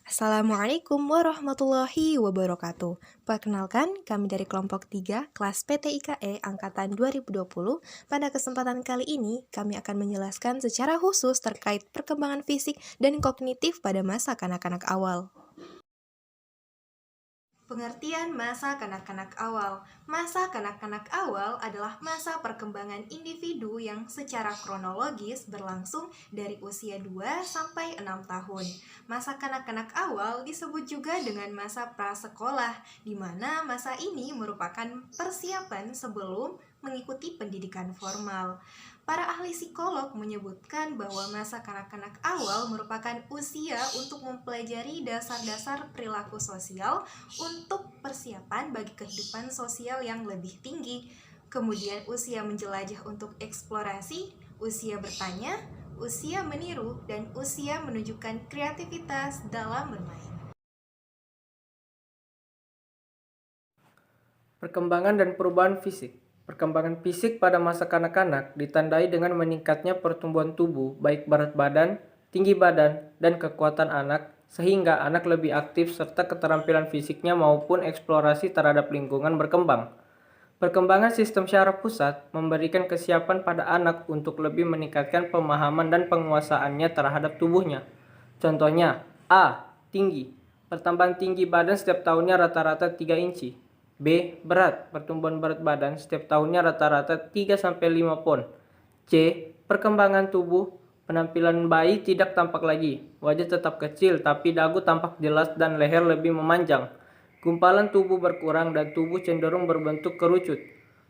Assalamualaikum warahmatullahi wabarakatuh. Perkenalkan, kami dari kelompok 3 kelas PTIKE angkatan 2020. Pada kesempatan kali ini, kami akan menjelaskan secara khusus terkait perkembangan fisik dan kognitif pada masa kanak-kanak awal. Pengertian masa kanak-kanak awal. Masa kanak-kanak awal adalah masa perkembangan individu yang secara kronologis berlangsung dari usia 2 sampai 6 tahun. Masa kanak-kanak awal disebut juga dengan masa prasekolah, di mana masa ini merupakan persiapan sebelum mengikuti pendidikan formal. Para ahli psikolog menyebutkan bahwa masa kanak-kanak awal merupakan usia untuk mempelajari dasar-dasar perilaku sosial untuk persiapan bagi kehidupan sosial yang lebih tinggi. Kemudian usia menjelajah untuk eksplorasi, usia bertanya, usia meniru, dan usia menunjukkan kreativitas dalam bermain. Perkembangan dan perubahan fisik. Perkembangan fisik pada masa kanak-kanak ditandai dengan meningkatnya pertumbuhan tubuh, baik berat badan, tinggi badan, dan kekuatan anak, sehingga anak lebih aktif serta keterampilan fisiknya maupun eksplorasi terhadap lingkungan berkembang. Perkembangan sistem syaraf pusat memberikan kesiapan pada anak untuk lebih meningkatkan pemahaman dan penguasaannya terhadap tubuhnya. Contohnya, A. Tinggi. Pertambahan tinggi badan setiap tahunnya rata-rata 3 inci. B. Berat. Pertumbuhan berat badan setiap tahunnya rata-rata 3-5 pon. C. Perkembangan tubuh. Penampilan bayi tidak tampak lagi. Wajah tetap kecil tapi dagu tampak jelas dan leher lebih memanjang. Gumpalan tubuh berkurang dan tubuh cenderung berbentuk kerucut.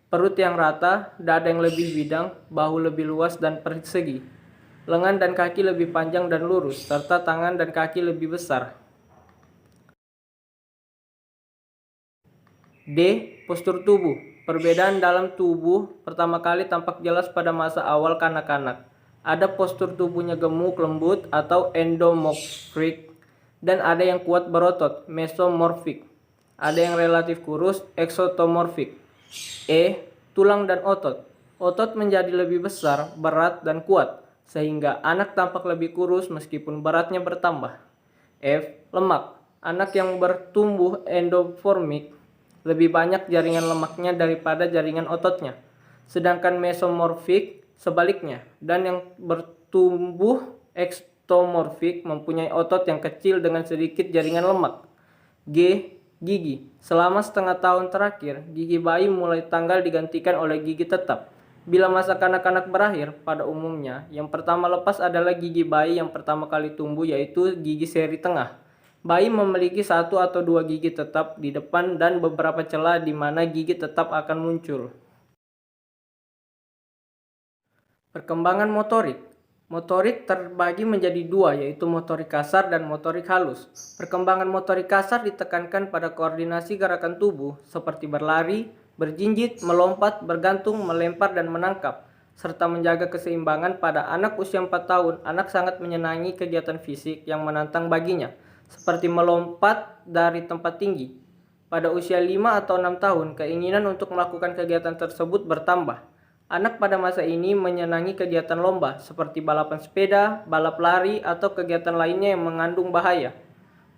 Perut yang rata, dada yang lebih bidang, bahu lebih luas dan persegi. Lengan dan kaki lebih panjang dan lurus, serta tangan dan kaki lebih besar. D. Postur tubuh. Perbedaan dalam tubuh pertama kali tampak jelas pada masa awal kanak-kanak. Ada postur tubuhnya gemuk lembut atau endomorphic dan ada yang kuat berotot, mesomorphic. Ada yang relatif kurus, exotomorphic. E. Tulang dan otot. Otot menjadi lebih besar, berat, dan kuat, sehingga anak tampak lebih kurus meskipun beratnya bertambah. F. Lemak. Anak yang bertumbuh endoformic lebih banyak jaringan lemaknya daripada jaringan ototnya. Sedangkan mesomorfik sebaliknya, dan yang bertumbuh ektomorfik mempunyai otot yang kecil dengan sedikit jaringan lemak. G. Gigi. Selama setengah tahun terakhir, gigi bayi mulai tanggal digantikan oleh gigi tetap. Bila masa kanak-kanak berakhir, pada umumnya, yang pertama lepas adalah gigi bayi yang pertama kali tumbuh, yaitu gigi seri tengah. Bayi memiliki 1 atau 2 gigi tetap di depan dan beberapa celah di mana gigi tetap akan muncul. Perkembangan motorik. Motorik terbagi menjadi 2, yaitu motorik kasar dan motorik halus. Perkembangan motorik kasar ditekankan pada koordinasi gerakan tubuh seperti berlari, berjinjit, melompat, bergantung, melempar, dan menangkap, serta menjaga keseimbangan. Pada anak usia 4 tahun, anak sangat menyenangi kegiatan fisik yang menantang baginya, seperti melompat dari tempat tinggi. Pada usia 5 atau 6 tahun, keinginan untuk melakukan kegiatan tersebut bertambah. Anak pada masa ini menyenangi kegiatan lomba, seperti balapan sepeda, balap lari, atau kegiatan lainnya yang mengandung bahaya.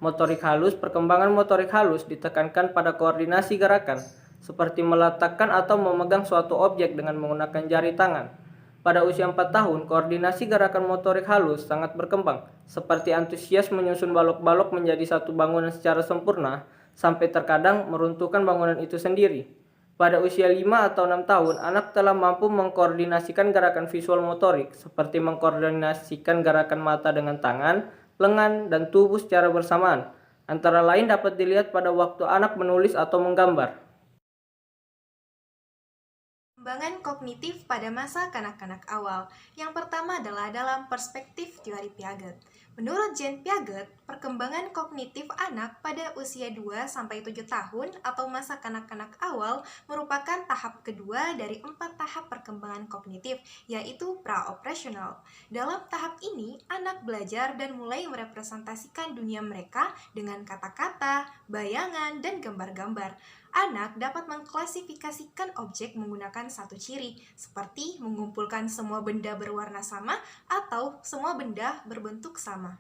Motorik halus. Perkembangan motorik halus ditekankan pada koordinasi gerakan, seperti meletakkan atau memegang suatu objek dengan menggunakan jari tangan. Pada usia 4 tahun, koordinasi gerakan motorik halus sangat berkembang, seperti antusias menyusun balok-balok menjadi satu bangunan secara sempurna, sampai terkadang meruntuhkan bangunan itu sendiri. Pada usia 5 atau 6 tahun, anak telah mampu mengkoordinasikan gerakan visual motorik, seperti mengkoordinasikan gerakan mata dengan tangan, lengan, dan tubuh secara bersamaan. Antara lain dapat dilihat pada waktu anak menulis atau menggambar. Perkembangan kognitif pada masa kanak-kanak awal. Yang pertama adalah dalam perspektif teori Piaget. Menurut Jean Piaget, perkembangan kognitif anak pada usia 2-7 tahun atau masa kanak-kanak awal merupakan tahap kedua dari 4 tahap perkembangan kognitif, yaitu pra-operasional. Dalam tahap ini, anak belajar dan mulai merepresentasikan dunia mereka dengan kata-kata, bayangan, dan gambar-gambar. Anak dapat mengklasifikasikan objek menggunakan satu ciri, seperti mengumpulkan semua benda berwarna sama atau semua benda berbentuk sama.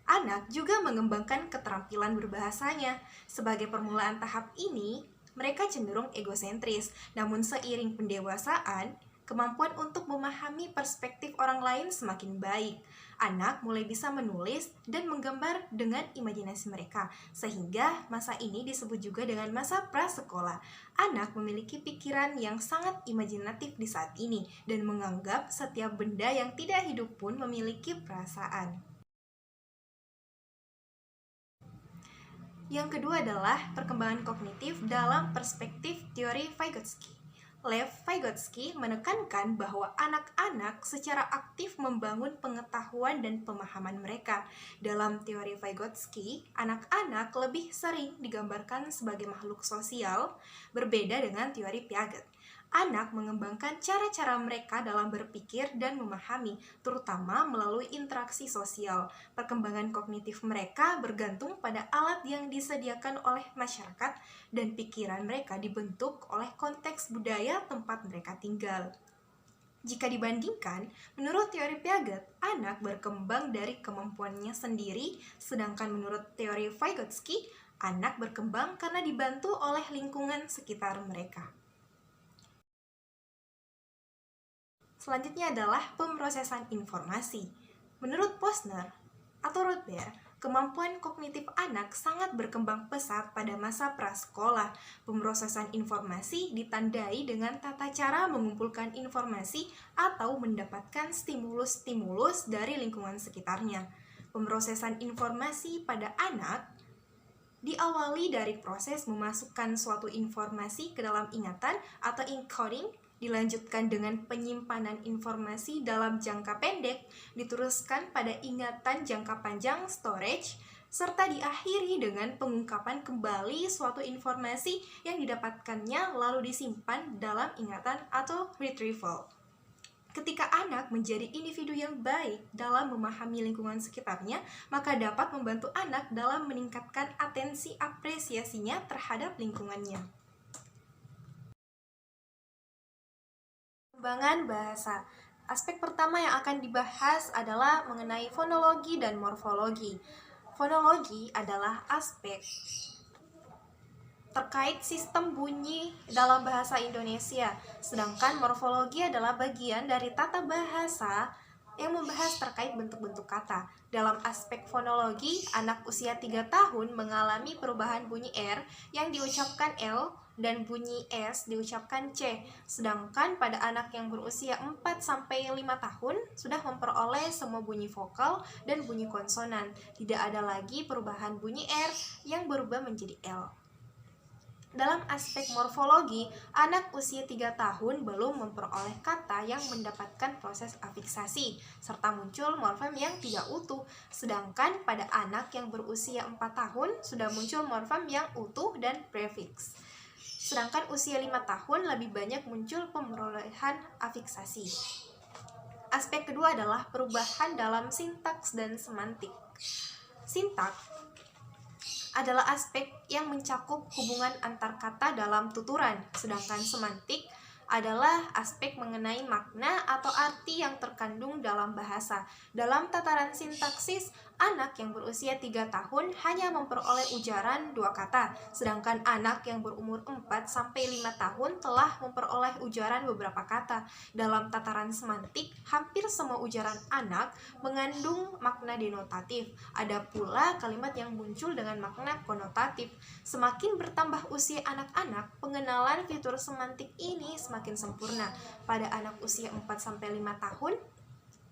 Anak juga mengembangkan keterampilan berbahasanya. Sebagai permulaan tahap ini, mereka cenderung egosentris, namun seiring pendewasaan, kemampuan untuk memahami perspektif orang lain semakin baik. Anak mulai bisa menulis dan menggambar dengan imajinasi mereka, sehingga masa ini disebut juga dengan masa prasekolah. Anak memiliki pikiran yang sangat imajinatif di saat ini dan menganggap setiap benda yang tidak hidup pun memiliki perasaan. Yang kedua adalah perkembangan kognitif dalam perspektif teori Vygotsky. Lev Vygotsky menekankan bahwa anak-anak secara aktif membangun pengetahuan dan pemahaman mereka. Dalam teori Vygotsky, anak-anak lebih sering digambarkan sebagai makhluk sosial, berbeda dengan teori Piaget. Anak mengembangkan cara-cara mereka dalam berpikir dan memahami, terutama melalui interaksi sosial. Perkembangan kognitif mereka bergantung pada alat yang disediakan oleh masyarakat dan pikiran mereka dibentuk oleh konteks budaya tempat mereka tinggal. Jika dibandingkan, menurut teori Piaget, anak berkembang dari kemampuannya sendiri, sedangkan menurut teori Vygotsky, anak berkembang karena dibantu oleh lingkungan sekitar mereka. Selanjutnya adalah pemrosesan informasi. Menurut Posner atau Rothbard, kemampuan kognitif anak sangat berkembang pesat pada masa prasekolah. Pemrosesan informasi ditandai dengan tata cara mengumpulkan informasi atau mendapatkan stimulus-stimulus dari lingkungan sekitarnya. Pemrosesan informasi pada anak diawali dari proses memasukkan suatu informasi ke dalam ingatan atau encoding, dilanjutkan dengan penyimpanan informasi dalam jangka pendek, diteruskan pada ingatan jangka panjang storage, serta diakhiri dengan pengungkapan kembali suatu informasi yang didapatkannya lalu disimpan dalam ingatan atau retrieval. Ketika anak menjadi individu yang baik dalam memahami lingkungan sekitarnya, maka dapat membantu anak dalam meningkatkan atensi apresiasinya terhadap lingkungannya. Pengembangan bahasa. Aspek pertama yang akan dibahas adalah mengenai fonologi dan morfologi. Fonologi adalah aspek terkait sistem bunyi dalam bahasa Indonesia, sedangkan morfologi adalah bagian dari tata bahasa yang membahas terkait bentuk-bentuk kata. Dalam aspek fonologi, anak usia 3 tahun mengalami perubahan bunyi R yang diucapkan L dan bunyi S diucapkan C. Sedangkan pada anak yang berusia 4-5 tahun sudah memperoleh semua bunyi vokal dan bunyi konsonan. Tidak ada lagi perubahan bunyi R yang berubah menjadi L. Dalam aspek morfologi, anak usia 3 tahun belum memperoleh kata yang mendapatkan proses afiksasi, serta muncul morfem yang tidak utuh. Sedangkan pada anak yang berusia 4 tahun, sudah muncul morfem yang utuh dan prefiks. Sedangkan usia 5 tahun lebih banyak muncul pemerolehan afiksasi. Aspek kedua adalah perubahan dalam sintaks dan semantik. Sintaks adalah aspek yang mencakup hubungan antar kata dalam tuturan, sedangkan semantik adalah aspek mengenai makna atau arti yang terkandung dalam bahasa. Dalam tataran sintaksis, anak yang berusia 3 tahun hanya memperoleh ujaran 2 kata, sedangkan anak yang berumur 4-5 tahun telah memperoleh ujaran beberapa kata. Dalam tataran semantik, hampir semua ujaran anak mengandung makna denotatif. Ada pula kalimat yang muncul dengan makna konotatif. Semakin bertambah usia anak-anak, pengenalan fitur semantik ini semakin sempurna. Pada anak usia 4-5 tahun,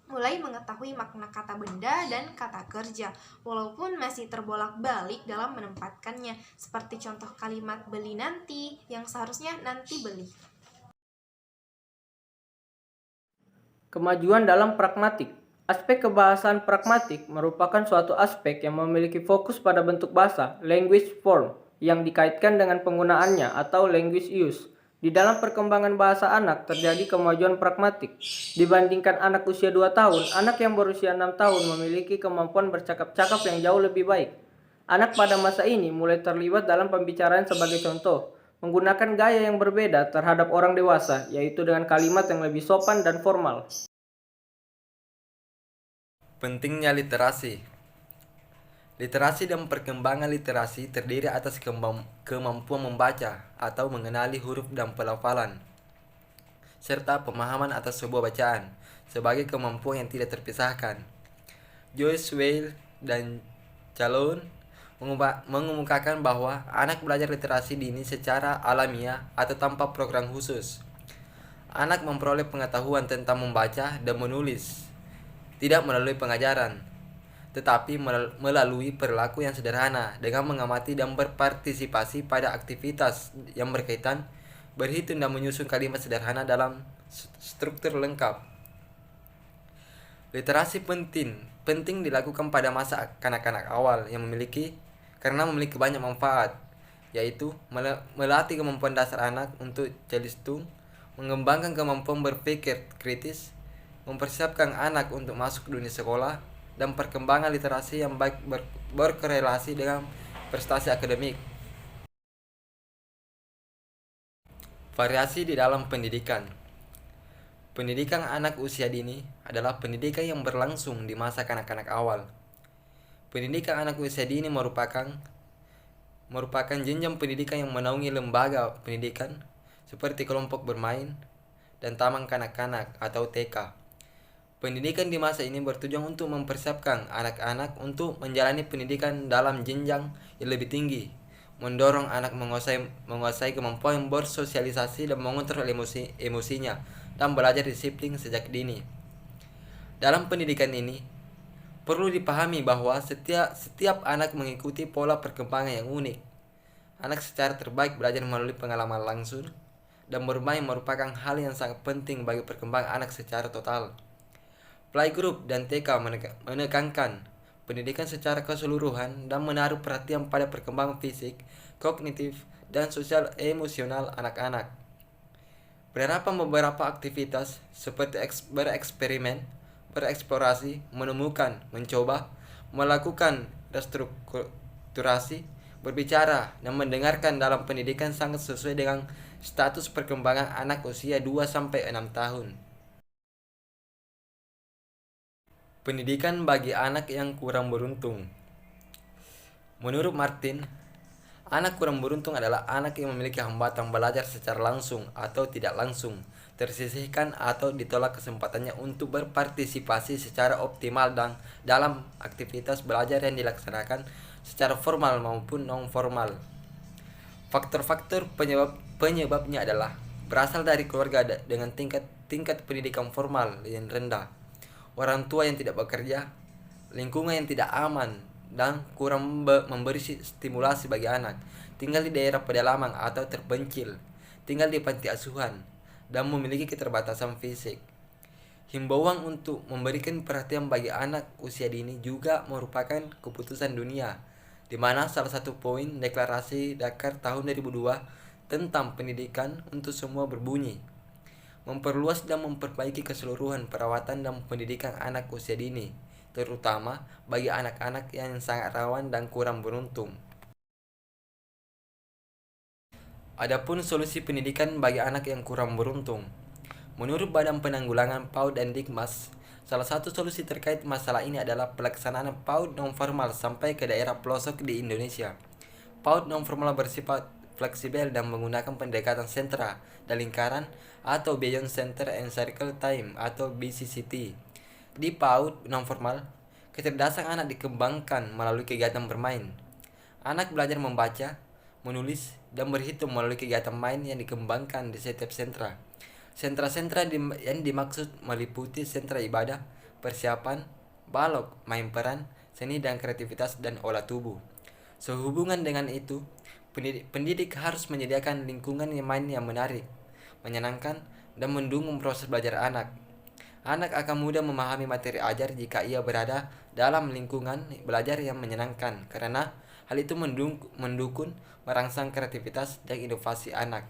mulai mengetahui makna kata benda dan kata kerja, walaupun masih terbolak-balik dalam menempatkannya, seperti contoh kalimat beli nanti yang seharusnya nanti beli. Kemajuan dalam pragmatik. Aspek kebahasaan pragmatik merupakan suatu aspek yang memiliki fokus pada bentuk bahasa, language form, yang dikaitkan dengan penggunaannya atau language use. Di dalam perkembangan bahasa anak terjadi kemajuan pragmatik. Dibandingkan anak usia 2 tahun, anak yang berusia 6 tahun memiliki kemampuan bercakap-cakap yang jauh lebih baik. Anak pada masa ini mulai terlibat dalam pembicaraan sebagai contoh, menggunakan gaya yang berbeda terhadap orang dewasa, yaitu dengan kalimat yang lebih sopan dan formal. Pentingnya literasi. Literasi dan perkembangan literasi terdiri atas kemampuan membaca atau mengenali huruf dan pelafalan, serta pemahaman atas sebuah bacaan sebagai kemampuan yang tidak terpisahkan. Joyce Weil dan Calhoun mengemukakan bahwa anak belajar literasi dini secara alamiah atau tanpa program khusus. Anak memperoleh pengetahuan tentang membaca dan menulis, tidak melalui pengajaran, tetapi melalui perilaku yang sederhana dengan mengamati dan berpartisipasi pada aktivitas yang berkaitan, berhitung dan menyusun kalimat sederhana dalam struktur lengkap. Literasi penting dilakukan pada masa kanak-kanak awal karena memiliki banyak manfaat, yaitu melatih kemampuan dasar anak untuk celistung, mengembangkan kemampuan berpikir kritis, mempersiapkan anak untuk masuk dunia sekolah, dan perkembangan literasi yang baik berkorelasi dengan prestasi akademik. Variasi di dalam pendidikan. Pendidikan anak usia dini adalah pendidikan yang berlangsung di masa kanak-kanak awal. Pendidikan anak usia dini merupakan jenjang pendidikan yang menaungi lembaga pendidikan seperti kelompok bermain dan taman kanak-kanak atau TK. Pendidikan di masa ini bertujuan untuk mempersiapkan anak-anak untuk menjalani pendidikan dalam jenjang yang lebih tinggi, mendorong anak menguasai kemampuan bersosialisasi dan mengontrol emosinya, dan belajar disiplin sejak dini. Dalam pendidikan ini, perlu dipahami bahwa setiap anak mengikuti pola perkembangan yang unik. Anak secara terbaik belajar melalui pengalaman langsung, dan bermain merupakan hal yang sangat penting bagi perkembangan anak secara total. Playgroup dan TK menekankan pendidikan secara keseluruhan dan menaruh perhatian pada perkembangan fisik, kognitif, dan sosial emosional anak-anak. Penerapan beberapa aktivitas seperti bereksperimen, bereksplorasi, menemukan, mencoba, melakukan restrukturasi, berbicara, dan mendengarkan dalam pendidikan sangat sesuai dengan status perkembangan anak usia 2-6 tahun. Pendidikan bagi anak yang kurang beruntung. Menurut Martin, anak kurang beruntung adalah anak yang memiliki hambatan belajar secara langsung atau tidak langsung, tersisihkan atau ditolak kesempatannya untuk berpartisipasi secara optimal dalam aktivitas belajar yang dilaksanakan secara formal maupun non-formal. Faktor-faktor penyebabnya adalah berasal dari keluarga dengan tingkat pendidikan formal yang rendah, orang tua yang tidak bekerja, lingkungan yang tidak aman, dan kurang memberi stimulasi bagi anak, tinggal di daerah pedalaman atau terpencil, tinggal di panti asuhan, dan memiliki keterbatasan fisik. Himbauan untuk memberikan perhatian bagi anak usia dini juga merupakan keputusan dunia, di mana salah satu poin Deklarasi Dakar tahun 2002 tentang pendidikan untuk semua berbunyi, memperluas dan memperbaiki keseluruhan perawatan dan pendidikan anak usia dini, terutama bagi anak-anak yang sangat rawan dan kurang beruntung. Adapun solusi pendidikan bagi anak yang kurang beruntung. Menurut Badan Penanggulangan PAUD dan Dikmas, salah satu solusi terkait masalah ini adalah pelaksanaan PAUD non-formal sampai ke daerah pelosok di Indonesia. PAUD non-formal bersifat fleksibel dan menggunakan pendekatan sentra dan lingkaran atau Beyond Center and Circle Time atau BCCT. Di PAUD non-formal, kecerdasan anak dikembangkan melalui kegiatan bermain. Anak belajar membaca, menulis, dan berhitung melalui kegiatan main yang dikembangkan di setiap sentra. Sentra-sentra yang dimaksud meliputi sentra ibadah, persiapan, balok, main peran, seni dan kreativitas, dan olah tubuh. Sehubungan dengan itu, pendidik harus menyediakan lingkungan main yang menarik, menyenangkan, dan mendukung proses belajar anak. Anak akan mudah memahami materi ajar jika ia berada dalam lingkungan belajar yang menyenangkan, karena hal itu mendukung merangsang kreativitas dan inovasi anak.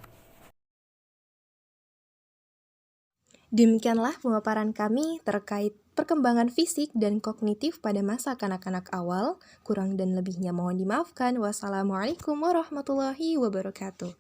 Demikianlah pemaparan kami terkait perkembangan fisik dan kognitif pada masa kanak-kanak awal. Kurang dan lebihnya mohon dimaafkan. Wassalamualaikum warahmatullahi wabarakatuh.